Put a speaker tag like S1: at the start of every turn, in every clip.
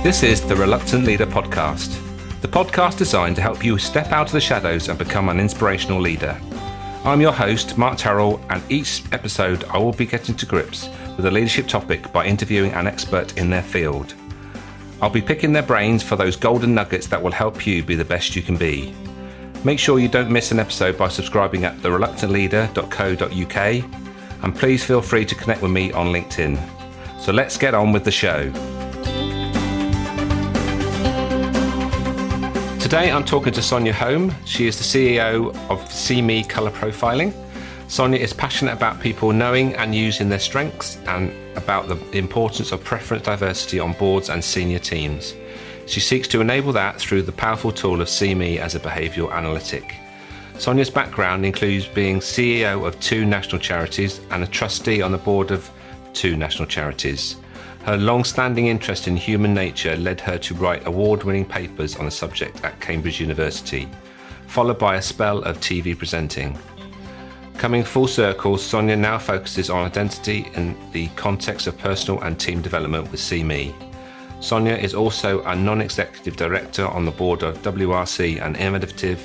S1: This is the Reluctant Leader podcast, the podcast designed to help you step out of the shadows and become an inspirational leader. I'm your host, Mark Terrell, and each episode I will be getting to grips with a leadership topic by interviewing an expert in their field. I'll be picking their brains for those golden nuggets that will help you be the best you can be. Make sure you don't miss an episode by subscribing at thereluctantleader.co.uk, and please feel free to connect with me on LinkedIn. So let's get on with the show. Today I'm talking to Sonia Home. She is the CEO of See Me Colour Profiling. Sonia is passionate about people knowing and using their strengths and about the importance of preference diversity on boards and senior teams. She seeks to enable that through the powerful tool of See Me as a behavioural analytic. Sonia's background includes being CEO of 2 national charities and a trustee on the board of 2 national charities. Her long-standing interest in human nature led her to write award-winning papers on the subject at Cambridge University, followed by a spell of TV presenting. Coming full circle, Sonia now focuses on identity in the context of personal and team development with See Me. Sonia is also a non-executive director on the board of WRC, an innovative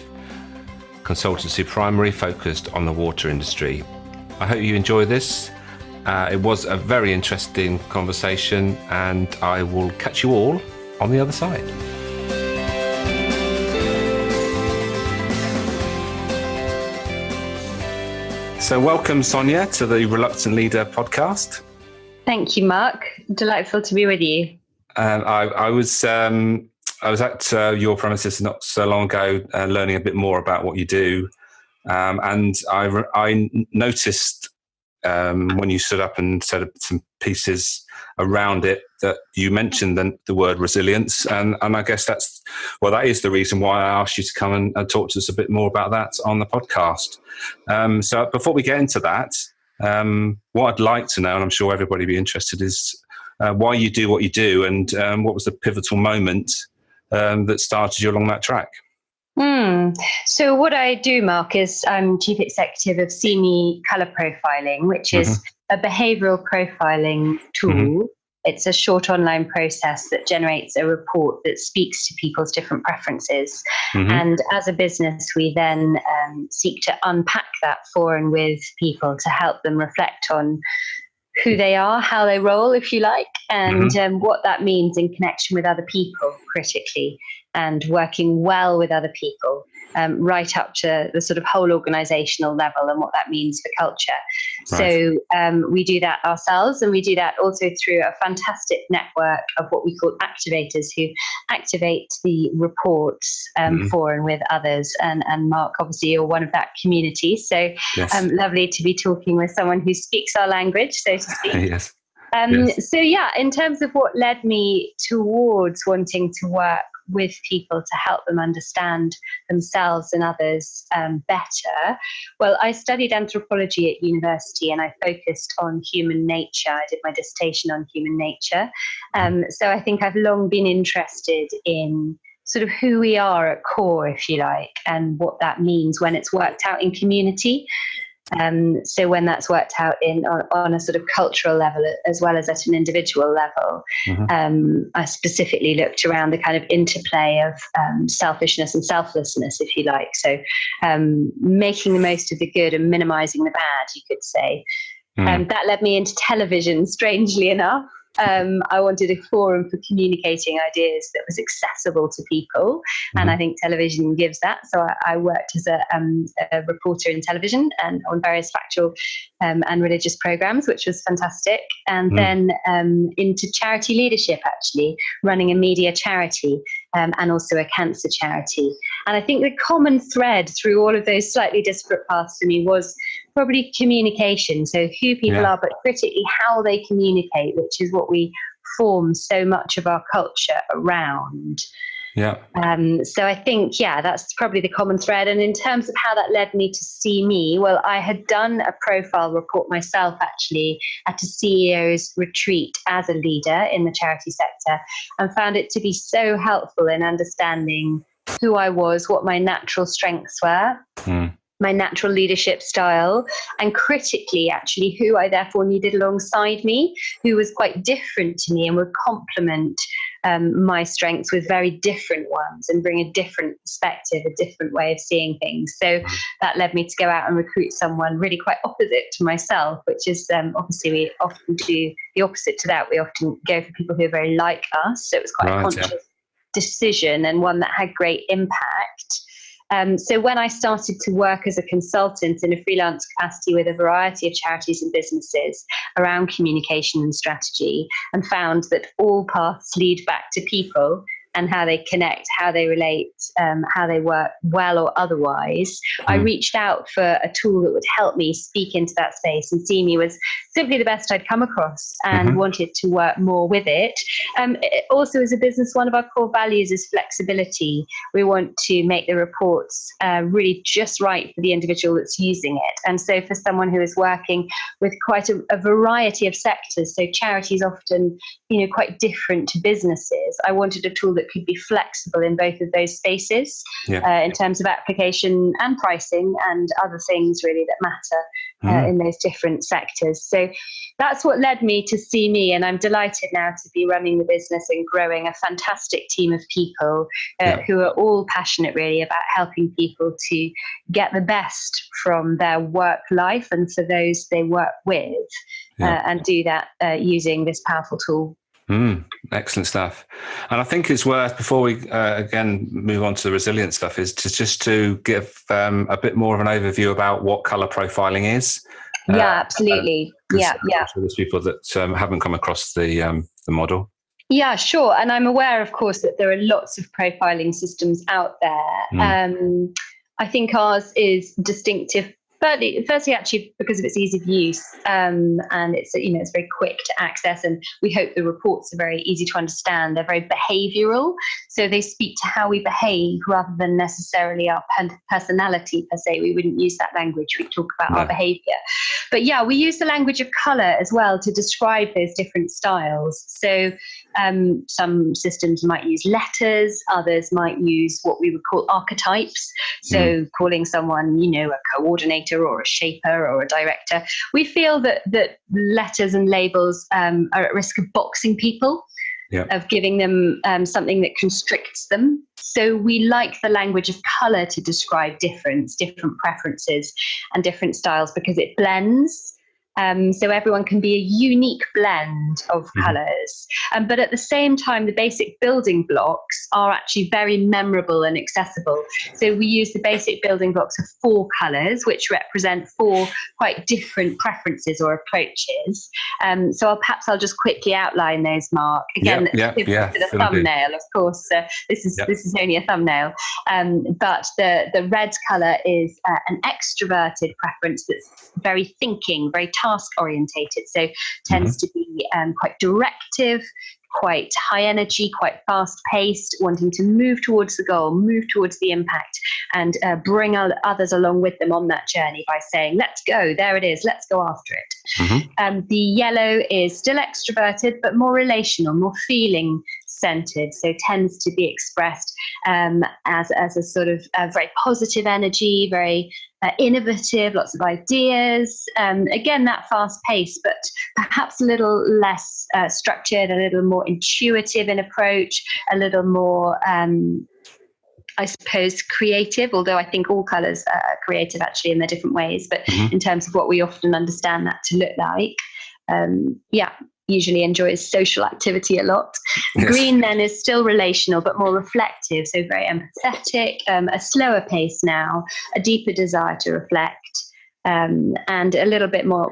S1: consultancy primarily focused on the water industry. I hope you enjoy this. It was a very interesting conversation, and I will catch you all on the other side. So welcome, Sonia, to the Reluctant Leader podcast.
S2: Thank you, Mark. Delightful to be with you.
S1: I was at your premises not so long ago, learning a bit more about what you do, and I noticed when you stood up and said some pieces around it that you mentioned the word resilience, and I guess that is the reason why I asked you to come and talk to us a bit more about that on the podcast. So before we get into that, what I'd like to know, and I'm sure everybody will be interested, is why you do what you do, and what was the pivotal moment that started you along that track?
S2: So what I do, Mark, is I'm Chief Executive of See Me Colour Profiling, which is a behavioural profiling tool. It's a short online process that generates a report that speaks to people's different preferences. And as a business, we then seek to unpack that for and with people to help them reflect on who they are, how they roll, if you like, and what that means in connection with other people critically, and working well with other people, right up to the sort of whole organizational level and what that means for culture. Right. So we do that ourselves, and we do that also through a fantastic network of what we call activators who activate the reports for and with others. And Mark, obviously you're one of that community. So yes. Lovely to be talking with someone who speaks our language, so to speak.
S1: Yes.
S2: So yeah, in terms of what led me towards wanting to work with people to help them understand themselves and others better, well, I studied anthropology at university, and I focused on human nature. I did my dissertation on human nature. So I think I've long been interested in sort of who we are at core, if you like, and what that means when it's worked out in community. So when that's worked out on a sort of cultural level as well as at an individual level, I specifically looked around the kind of interplay of selfishness and selflessness, if you like. So making the most of the good and minimizing the bad, you could say. That led me into television, strangely enough. I wanted a forum for communicating ideas that was accessible to people, and I think television gives that. So I worked as a reporter in television and on various factual and religious programs, which was fantastic. And then into charity leadership, actually running a media charity and also a cancer charity. And I think the common thread through all of those slightly disparate paths for me was probably communication. So who people are, but critically how they communicate, which is what we form so much of our culture around. So I think, that's probably the common thread. And in terms of how that led me to See Me, well, I had done a profile report myself, actually, at a CEO's retreat as a leader in the charity sector, and found it to be so helpful in understanding who I was, what my natural strengths were, my natural leadership style, and critically, actually, who I therefore needed alongside me, who was quite different to me and would complement my strengths with very different ones and bring a different perspective, a different way of seeing things. So that led me to go out and recruit someone really quite opposite to myself, which is obviously we often do the opposite to that. We often go for people who are very like us. So it was quite a conscious decision, and one that had great impact. So when I started to work as a consultant in a freelance capacity with a variety of charities and businesses around communication and strategy, and found that all paths lead back to people and how they connect, how they relate, how they work well or otherwise, I reached out for a tool that would help me speak into that space, and See Me was simply the best I'd come across, and wanted to work more with it. Also, as a business, one of our core values is flexibility. We want to make the reports really just right for the individual that's using it. And so for someone who is working with quite a variety of sectors, so charities often, quite different to businesses, I wanted a tool that could be flexible in both of those spaces, in terms of application and pricing and other things really that matter in those different sectors. So that's what led me to See Me, and I'm delighted now to be running the business and growing a fantastic team of people who are all passionate really about helping people to get the best from their work life and for those they work with, and do that using this powerful tool.
S1: Excellent stuff. And I think it's worth, before we again move on to the resilient stuff, is to give a bit more of an overview about what colour profiling is.
S2: Absolutely.
S1: There's people that haven't come across the model.
S2: Yeah, sure. And I'm aware, of course, that there are lots of profiling systems out there. I think ours is distinctive. Firstly, actually, because of its ease of use, and it's it's very quick to access, and we hope the reports are very easy to understand. They're very behavioural, so they speak to how we behave rather than necessarily our personality per se. We wouldn't use that language. We talk about our behaviour, but we use the language of colour as well to describe those different styles. So some systems might use letters, others might use what we would call archetypes. So calling someone, a coordinator or a shaper or a director. We feel that letters and labels are at risk of boxing people, of giving them something that constricts them. So we like the language of colour to describe different preferences and different styles, because it blends. So everyone can be a unique blend of colours. But at the same time, the basic building blocks are actually very memorable and accessible. So we use the basic building blocks of 4 colours, which represent 4 quite different preferences or approaches. So I'll just quickly outline those, Mark. Again, to the thumbnail, of course. This is only a thumbnail. But the red colour is an extroverted preference that's very thinking, very task orientated, so tends to be quite directive, quite high energy, quite fast paced, wanting to move towards the goal, move towards the impact, and bring others along with them on that journey by saying, let's go, there it is, let's go after it. The yellow is still extroverted, but more relational, more feeling centered, so tends to be expressed as a sort of very positive energy, very innovative, lots of ideas. Again, that fast pace, but perhaps a little less structured, a little more intuitive in approach, a little more, I suppose, creative, although I think all colours are creative actually in their different ways, but in terms of what we often understand that to look like. Usually enjoys social activity a lot. Green then is still relational but more reflective, so very empathetic, a slower pace now, a deeper desire to reflect, and a little bit more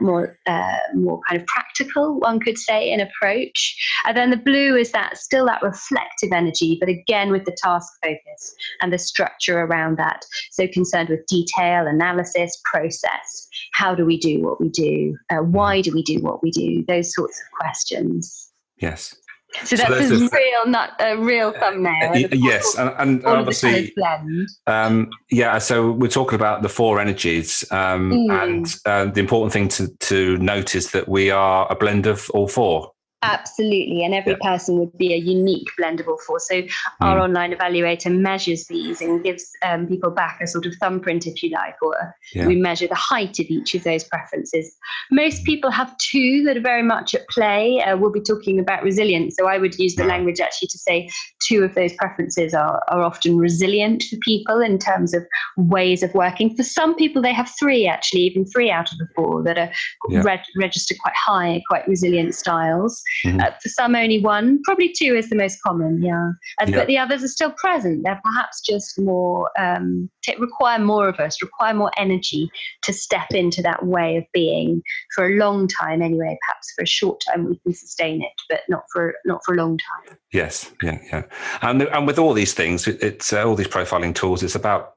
S2: kind of practical, one could say, in approach. And then the blue is still that reflective energy, but again with the task focus and the structure around that. So concerned with detail, analysis, process. How do we do what we do? Why do we do what we do? Those sorts of questions.
S1: Yes.
S2: So that's a real thumbnail.
S1: Yes, and obviously, so we're talking about the 4 energies, and the important thing to note is that we are a blend of all 4.
S2: Absolutely. And every person would be a unique blendable force. So our online evaluator measures these and gives people back a sort of thumbprint, if you like, or we measure the height of each of those preferences. Most people have two that are very much at play. We'll be talking about resilience. So I would use the language actually to say two of those preferences are often resilient for people in terms of ways of working. For some people, they have three, actually, even 3 out of the 4 that are registered quite high, quite resilient styles. For some, only 1, probably 2 is the most common, but the others are still present. They're perhaps just more, require more of us, require more energy to step into that way of being for a long time anyway. Perhaps for a short time we can sustain it, but not for a long time.
S1: Yes, yeah. And with all these things, it's all these profiling tools, it's about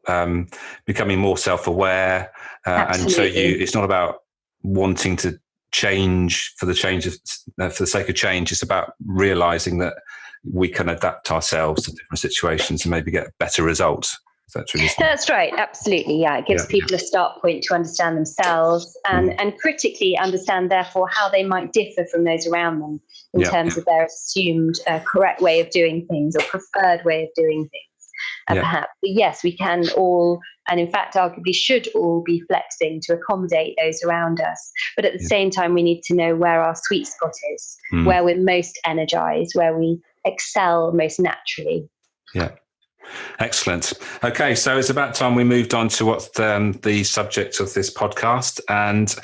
S1: becoming more self-aware. And so it's not about wanting to change for the sake of change. It's about realizing that we can adapt ourselves to different situations and maybe get better results. That's
S2: right. Absolutely. Yeah. It gives people a start point to understand themselves and critically understand, therefore, how they might differ from those around them in terms of their assumed correct way of doing things or preferred way of doing things. Perhaps, but yes, we can all, and in fact, arguably should all be flexing to accommodate those around us. But at the same time, we need to know where our sweet spot is, where we're most energized, where we excel most naturally.
S1: Yeah. Excellent. Okay, so it's about time we moved on to what the subject of this podcast, and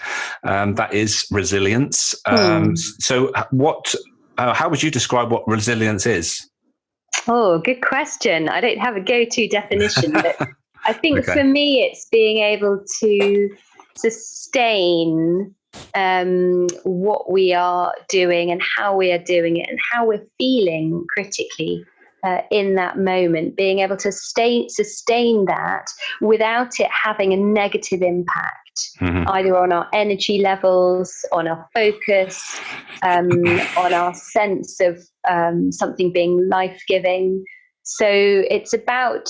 S1: that is resilience. So how would you describe what resilience is?
S2: Oh, good question. I don't have a go-to definition, but I think for me, it's being able to sustain what we are doing and how we are doing it and how we're feeling critically in that moment, being able to sustain that without it having a negative impact, either on our energy levels, on our focus, on our sense of something being life-giving. So it's about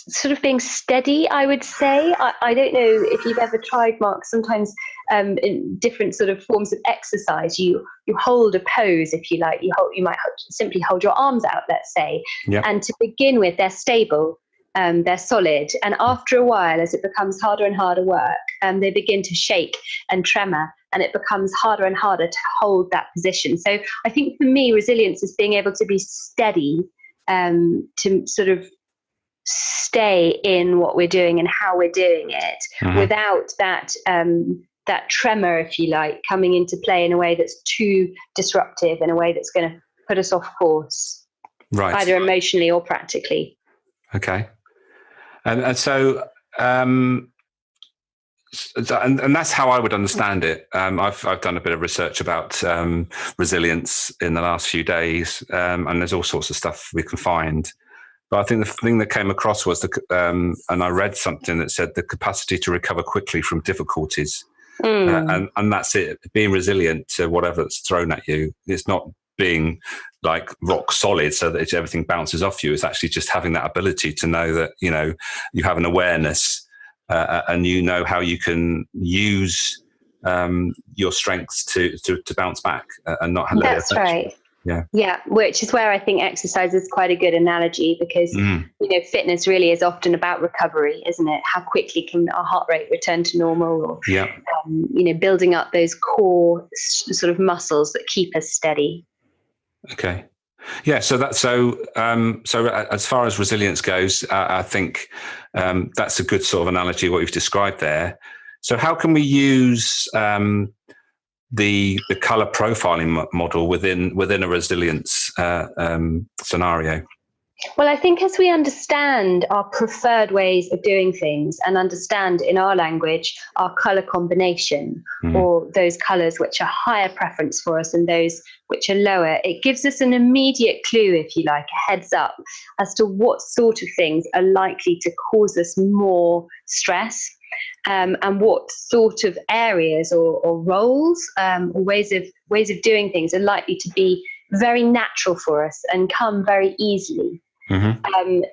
S2: sort of being steady, I would say. I don't know if you've ever tried, Mark, sometimes in different sort of forms of exercise, you hold a pose, if you like. You might simply hold your arms out, let's say. And to begin with, they're stable, they're solid. And after a while, as it becomes harder and harder work, they begin to shake and tremor, and it becomes harder and harder to hold that position. So I think for me, resilience is being able to be steady, to sort of stay in what we're doing and how we're doing it without that tremor, if you like, coming into play in a way that's too disruptive, in a way that's going to put us off course, either emotionally or practically.
S1: Okay. And so and that's how I would understand it. I've done a bit of research about resilience in the last few days, and there's all sorts of stuff we can find. But I think the thing that came across was and I read something that said the capacity to recover quickly from difficulties. And that's it, being resilient to whatever's thrown at you. It's not being like rock solid so that everything bounces off you. It's actually just having that ability to know that, you have an awareness and you know how you can use your strengths to bounce back and not let it affect you.
S2: Yeah, which is where I think exercise is quite a good analogy, because fitness really is often about recovery, isn't it? How quickly can our heart rate return to normal, or building up those core sort of muscles that keep us steady.
S1: Okay. Yeah, so as far as resilience goes, I think that's a good sort of analogy what you've described there. So how can we use the color profiling model within a resilience scenario?
S2: Well, I think as we understand our preferred ways of doing things and understand in our language our color combination, or those colors which are higher preference for us and those which are lower, it gives us an immediate clue, if you like, a heads up as to what sort of things are likely to cause us more stress. And what sort of areas or roles or ways of doing things are likely to be very natural for us and come very easily.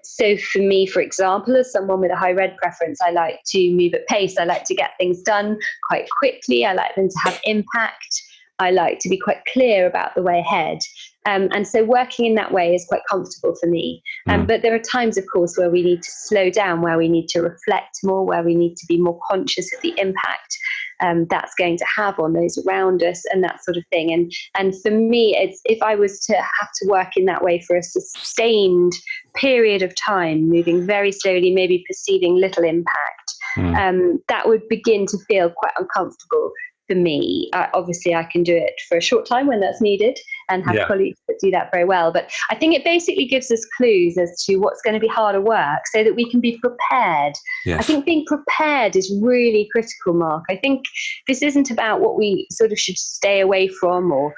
S2: So for me, for example, as someone with a high red preference, I like to move at pace. I like to get things done quite quickly. I like them to have impact. I like to be quite clear about the way ahead. And so working in that way is quite comfortable for me. But there are times, of course, where we need to slow down, where we need to reflect more, where we need to be more conscious of the impact that's going to have on those around us and that sort of thing. And for me, it's, if I was to have to work in that way for a sustained period of time, moving very slowly, maybe perceiving little impact, that would begin to feel quite uncomfortable for me. Obviously, I can do it for a short time when that's needed and have colleagues that do that very well. But I think it basically gives us clues as to what's going to be harder work so that we can be prepared.
S1: Yes.
S2: I think being prepared is really critical, Mark. I think this isn't about what we sort of should stay away from or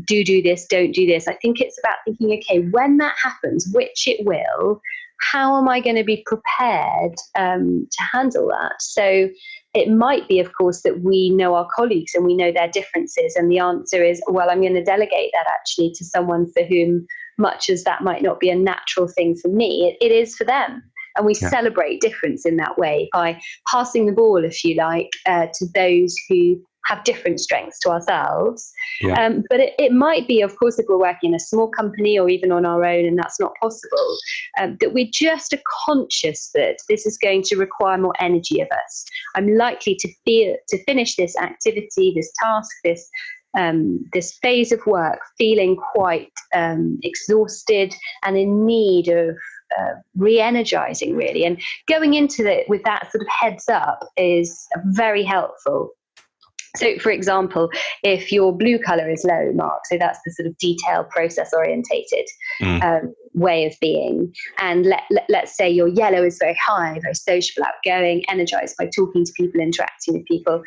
S2: do this, don't do this. I think it's about thinking, okay, when that happens, which it will, how am I going to be prepared to handle that? So it might be, of course, that we know our colleagues and we know their differences. And the answer is, well, I'm going to delegate that actually to someone for whom, much as that might not be a natural thing for me, it is for them. And we celebrate difference in that way by passing the ball, if you like, to those who have different strengths to ourselves. But it might be, of course, if we're working in a small company or even on our own and that's not possible, that we just are conscious that this is going to require more energy of us. I'm likely to finish this activity, this task, this phase of work feeling quite exhausted and in need of re-energizing, really. And going into it with that sort of heads up is very helpful. So, for example, if your blue color is low, Mark, so that's the sort of detail process orientated way of being. And let's say your yellow is very high, very sociable, outgoing, energized by talking to people, interacting with people.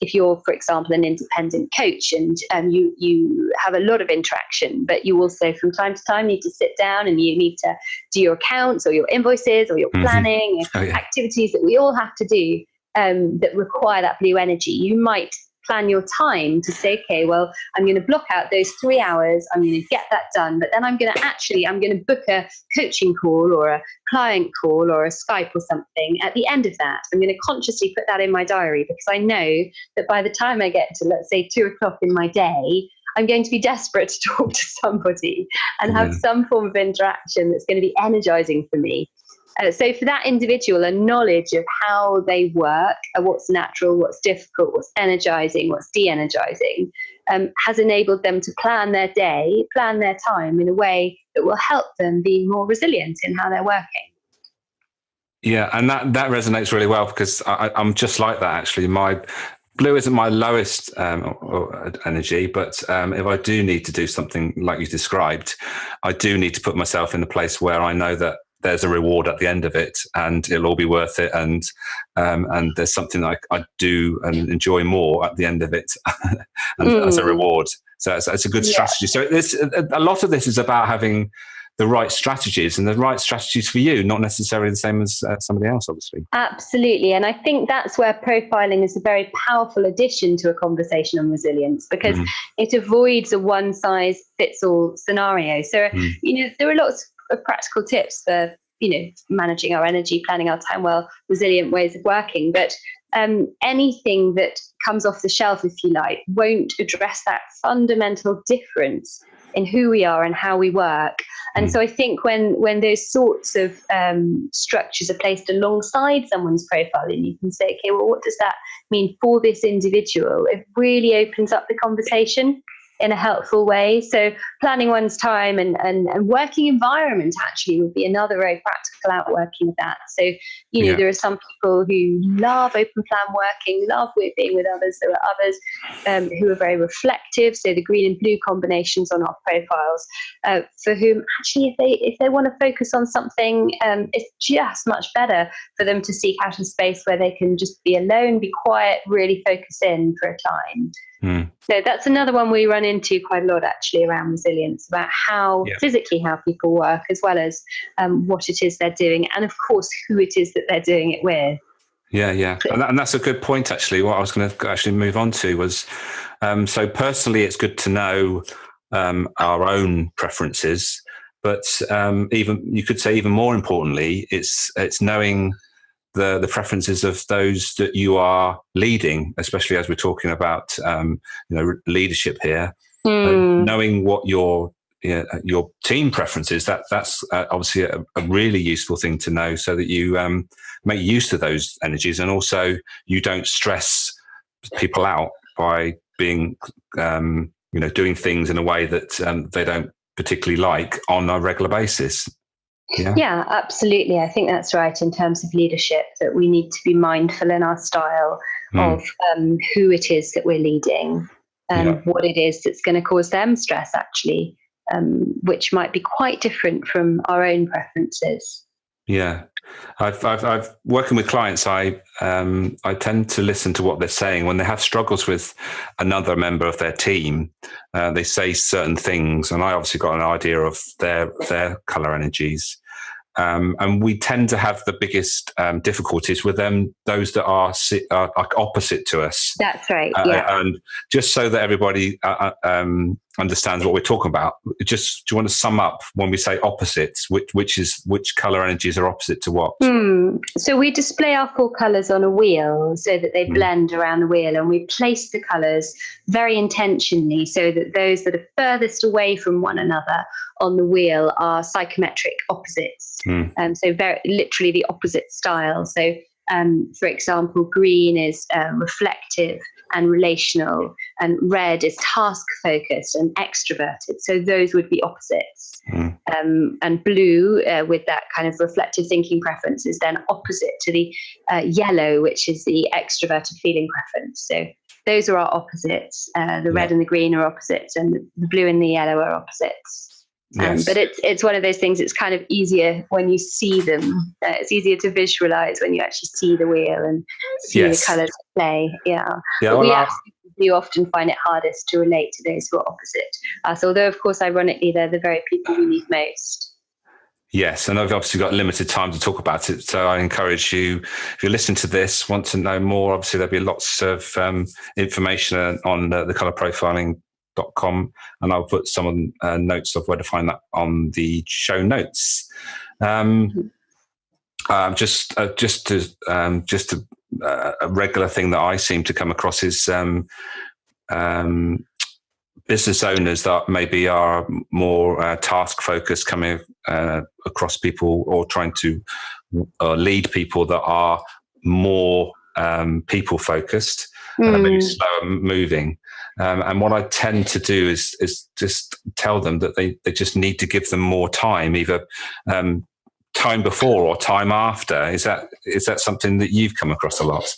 S2: If you're, for example, an independent coach and you have a lot of interaction, but you also from time to time need to sit down and you need to do your accounts or your invoices or your planning, activities that we all have to do. That require that blue energy, you might plan your time to say, okay, well, I'm going to block out those 3 hours, I'm going to get that done, but then I'm going to book a coaching call or a client call or a Skype or something at the end of that. I'm going to consciously put that in my diary because I know that by the time I get to, let's say, 2:00 in my day, I'm going to be desperate to talk to somebody and have some form of interaction that's going to be energizing for me. So for that individual, a knowledge of how they work, what's natural, what's difficult, what's energizing, what's de-energizing, has enabled them to plan their day, plan their time in a way that will help them be more resilient in how they're working.
S1: Yeah, and that resonates really well because I'm just like that, actually. My blue isn't my lowest energy, but if I do need to do something like you described, I do need to put myself in a place where I know that there's a reward at the end of it and it'll all be worth it. And there's something I do and enjoy more at the end of it as a reward. So it's a good strategy. So a lot of this is about having the right strategies and the right strategies for you, not necessarily the same as somebody else, obviously.
S2: Absolutely. And I think that's where profiling is a very powerful addition to a conversation on resilience because it avoids a one-size-fits-all scenario. So, there are lots of practical tips for, managing our energy, planning our time well, resilient ways of working. But anything that comes off the shelf, if you like, won't address that fundamental difference in who we are and how we work. And so I think when those sorts of structures are placed alongside someone's profile, and you can say, okay, well, what does that mean for this individual? It really opens up the conversation in a helpful way. So planning one's time and working environment actually would be another very practical outworking of that. So, there are some people who love open plan working, love being with others. There are others who are very reflective. So the green and blue combinations on our profiles, for whom actually if they want to focus on something, it's just much better for them to seek out a space where they can just be alone, be quiet, really focus in for a time. So that's another one we run into quite a lot actually around resilience, about how physically how people work, as well as what it is they're doing, and of course who it is that they're doing it with.
S1: Yeah. And that's a good point, actually. What I was going to actually move on to was, so personally, it's good to know our own preferences, but even you could say even more importantly, it's knowing the preferences of those that you are leading, especially as we're talking about leadership here. Knowing what your team preferences, that's obviously a really useful thing to know, so that you make use of those energies, and also you don't stress people out by being doing things in a way that they don't particularly like on a regular basis.
S2: Yeah, absolutely. I think that's right in terms of leadership, that we need to be mindful in our style of who it is that we're leading and what it is that's going to cause them stress, actually, which might be quite different from our own preferences.
S1: Yeah, I've working with clients. I tend to listen to what they're saying when they have struggles with another member of their team. They say certain things, and I obviously got an idea of their color energies. And we tend to have the biggest difficulties with them, those that are opposite to us.
S2: That's right. Yeah.
S1: And just so that everybody understands what we're talking about, do you want to sum up when we say opposites, which color energies are opposite to what?
S2: So we display our 4 colors on a wheel so that they blend around the wheel, and we place the colors very intentionally so that those that are furthest away from one another on the wheel are psychometric opposites. So very literally the opposite style. So for example, green is reflective and relational, and red is task focused and extroverted. So those would be opposites. And blue, with that kind of reflective thinking preference, is then opposite to the yellow, which is the extroverted feeling preference. So those are our opposites. The red and the green are opposites, and the blue and the yellow are opposites.
S1: Yes.
S2: But it's one of those things, it's kind of easier when you see them. It's easier to visualize when you actually see the wheel and see the colours play. But we actually do often find it hardest to relate to those who are opposite us, although of course ironically they're the very people we need most.
S1: Yes, and I've obviously got limited time to talk about it, so I encourage you, if you listen to this, want to know more, obviously there'll be lots of information on the colourprofiling.com, and I'll put some notes of where to find that on the show notes. Just a regular thing that I seem to come across is business owners that maybe are more task focused, coming across people or trying to lead people that are more people focused and maybe slower moving. And what I tend to do is just tell them that they just need to give them more time, either time before or time after. Is that something that you've come across a lot?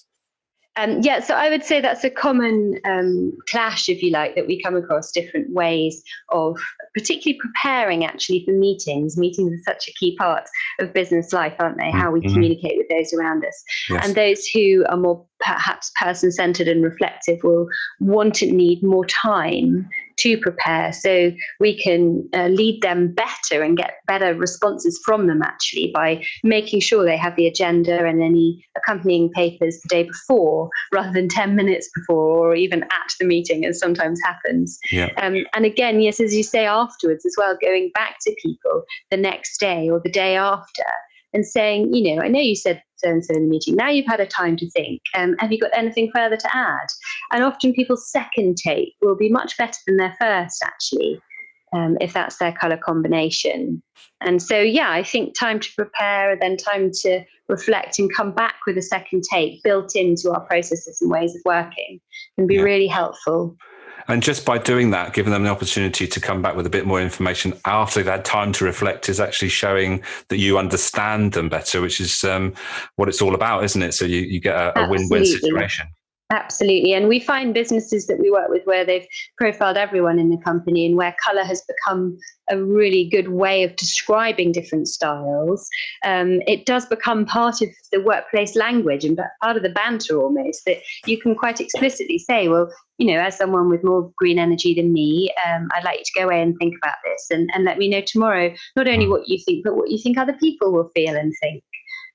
S2: So I would say that's a common clash, if you like, that we come across different ways of particularly preparing actually for meetings. Meetings are such a key part of business life, aren't they? How we communicate with those around us. Yes. And those who are more perhaps person-centered and reflective will want to need more time to prepare, so we can lead them better and get better responses from them, actually, by making sure they have the agenda and any accompanying papers the day before rather than 10 minutes before, or even at the meeting, as sometimes happens. And again, yes, as you say, afterwards as well, going back to people the next day or the day after and saying, I know you said so-and-so in the meeting. Now you've had a time to think. Have you got anything further to add? And often people's second take will be much better than their first, actually, if that's their colour combination. And so, I think time to prepare, then time to reflect and come back with a second take built into our processes and ways of working can be really helpful.
S1: And just by doing that, giving them the opportunity to come back with a bit more information after they've had time to reflect, is actually showing that you understand them better, which is what it's all about, isn't it? So you get a win-win situation.
S2: Absolutely. And we find businesses that we work with where they've profiled everyone in the company and where colour has become a really good way of describing different styles. It does become part of the workplace language and part of the banter almost, that you can quite explicitly say, well, as someone with more green energy than me, I'd like you to go away and think about this and let me know tomorrow, not only what you think, but what you think other people will feel and think.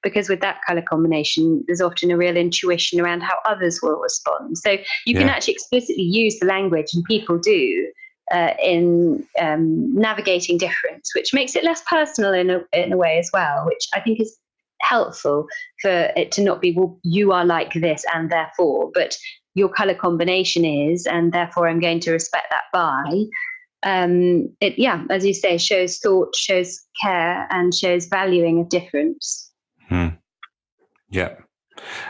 S2: Because with that colour combination, there's often a real intuition around how others will respond. So you can actually explicitly use the language, and people do, in navigating difference, which makes it less personal in a way as well, which I think is helpful for it to not be, well, you are like this and therefore, but your color combination is, and therefore I'm going to respect that by. It, yeah, as you say, shows thought, shows care, and shows valuing of difference.
S1: Yeah.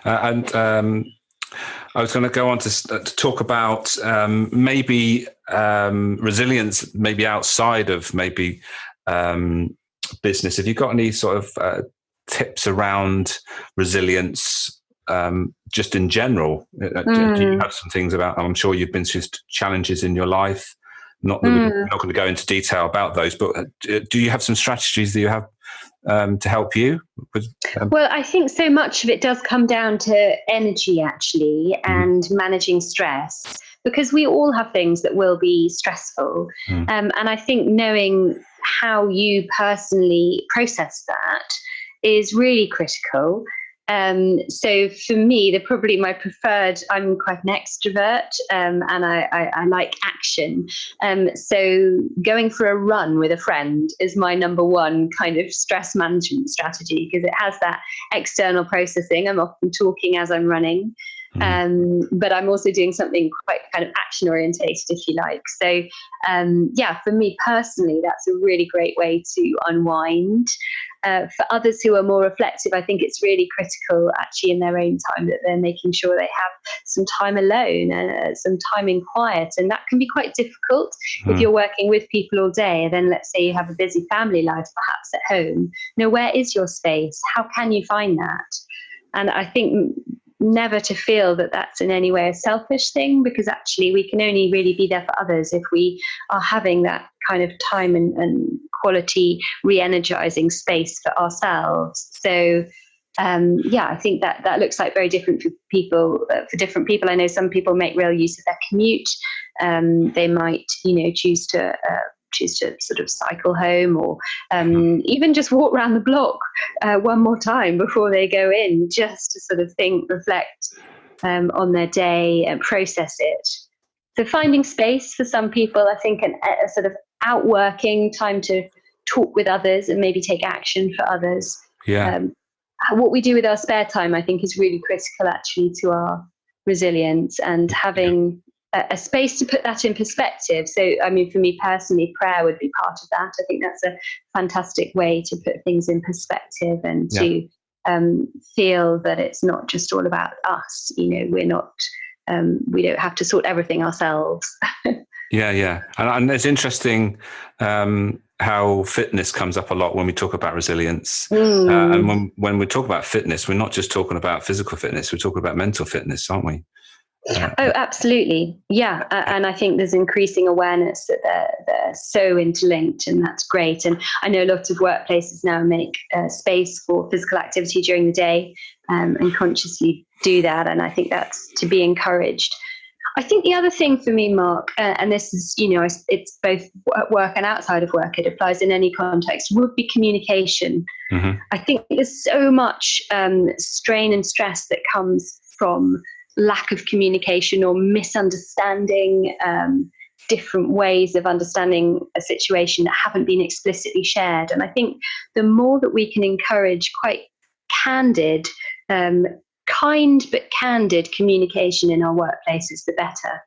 S1: And I was going to go on to talk about maybe resilience, maybe outside of maybe business. Have you got any sort of tips around resilience, just in general? Do you have some things about? I'm sure you've been through challenges in your life. Not that we're not going to go into detail about those, but do you have some strategies that you have to help you?
S2: Well, I think so much of it does come down to energy, actually, and managing stress, because we all have things that will be stressful. And I think knowing how you personally process that is really critical. So for me, probably my preferred, I'm quite an extrovert, and I like action. So going for a run with a friend is my number one kind of stress management strategy, because it has that external processing. I'm often talking as I'm running. But I'm also doing something quite kind of action orientated, if you like. So, yeah, for me personally, that's a really great way to unwind. For others who are more reflective, I think it's really critical actually in their own time that they're making sure they have some time alone and some time in quiet. And that can be quite difficult if you're working with people all day. And then let's say you have a busy family life, perhaps at home. Now, where is your space? How can you find that? And I think never to feel that that's in any way a selfish thing, because actually we can only really be there for others if we are having that kind of time and quality re-energizing space for ourselves. So yeah, I think that looks like very different for people. For different people, I know some people make real use of their commute. They might, choose to sort of cycle home, or even just walk around the block one more time before they go in, just to sort of think, reflect on their day and process it. So finding space for some people, I think, a sort of outworking time to talk with others and maybe take action for others.
S1: Yeah.
S2: What we do with our spare time, I think, is really critical actually to our resilience, and having a space to put that in perspective. So, I mean, for me personally, prayer would be part of that. I think that's a fantastic way to put things in perspective and to feel that it's not just all about us. We're not, we don't have to sort everything ourselves.
S1: Yeah. And it's interesting how fitness comes up a lot when we talk about resilience. And when we talk about fitness, we're not just talking about physical fitness, we're talking about mental fitness, aren't we?
S2: Oh, absolutely. Yeah. And I think there's increasing awareness that they're so interlinked, and that's great. And I know lots of workplaces now make space for physical activity during the day and consciously do that. And I think that's to be encouraged. I think the other thing for me, Mark, and this is, it's both at work and outside of work, it applies in any context, would be communication. I think there's so much strain and stress that comes from lack of communication or misunderstanding, different ways of understanding a situation that haven't been explicitly shared. And I think the more that we can encourage quite candid, kind but candid communication in our workplaces, the better.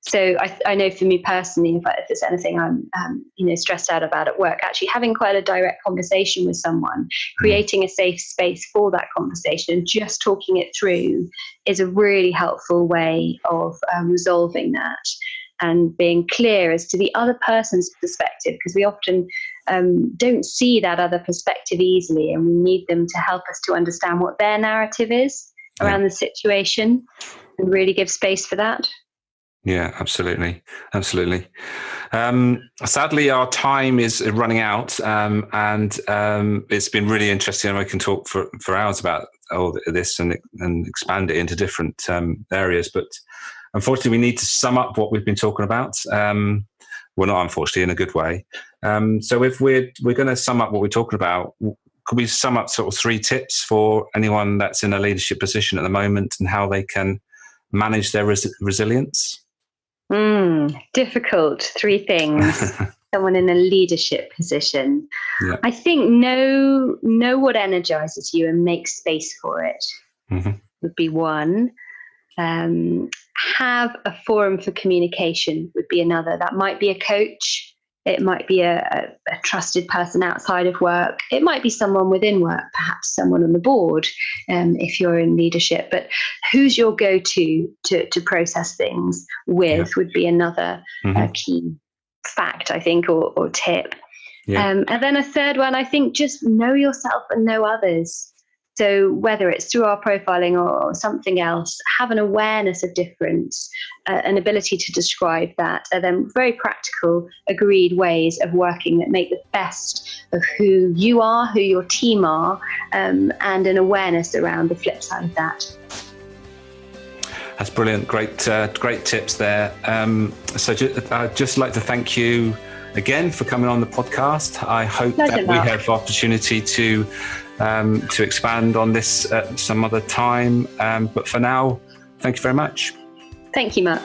S2: So I know for me personally, if there's anything I'm stressed out about at work, actually having quite a direct conversation with someone, creating a safe space for that conversation and just talking it through is a really helpful way of resolving that and being clear as to the other person's perspective, because we often don't see that other perspective easily, and we need them to help us to understand what their narrative is around the situation and really give space for that.
S1: Yeah, absolutely. Sadly, our time is running out, and it's been really interesting. And we can talk for hours about all this and expand it into different areas. But unfortunately, we need to sum up what we've been talking about. Well, not unfortunately, in a good way. So if we're going to sum up what we're talking about, could we sum up sort of 3 tips for anyone that's in a leadership position at the moment and how they can manage their resilience?
S2: Difficult 3 things. someone in a leadership position.
S1: Yeah.
S2: I think know what energizes you and make space for it would be one. Have a forum for communication would be another. That might be a coach. It might be a trusted person outside of work. It might be someone within work, perhaps someone on the board, if you're in leadership. But who's your go-to to process things with would be another key fact, I think, or tip. Yeah. And then a third one, I think, just know yourself and know others. So whether it's through our profiling or something else, have an awareness of difference, an ability to describe that, and then very practical, agreed ways of working that make the best of who you are, who your team are, and an awareness around the flip side of that.
S1: That's brilliant. Great tips there. So I'd just like to thank you again for coming on the podcast. I hope that we have opportunity to expand on this at some other time. But for now, thank you very much.
S2: Thank you, Matt.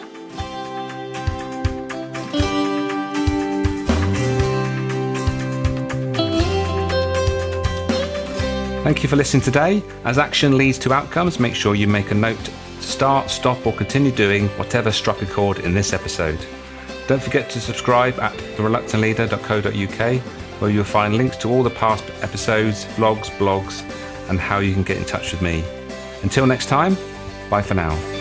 S1: Thank you for listening today. As action leads to outcomes, make sure you make a note to start, stop, or continue doing whatever struck a chord in this episode. Don't forget to subscribe at thereluctantleader.co.uk, where you'll find links to all the past episodes, vlogs, blogs, and how you can get in touch with me. Until next time, bye for now.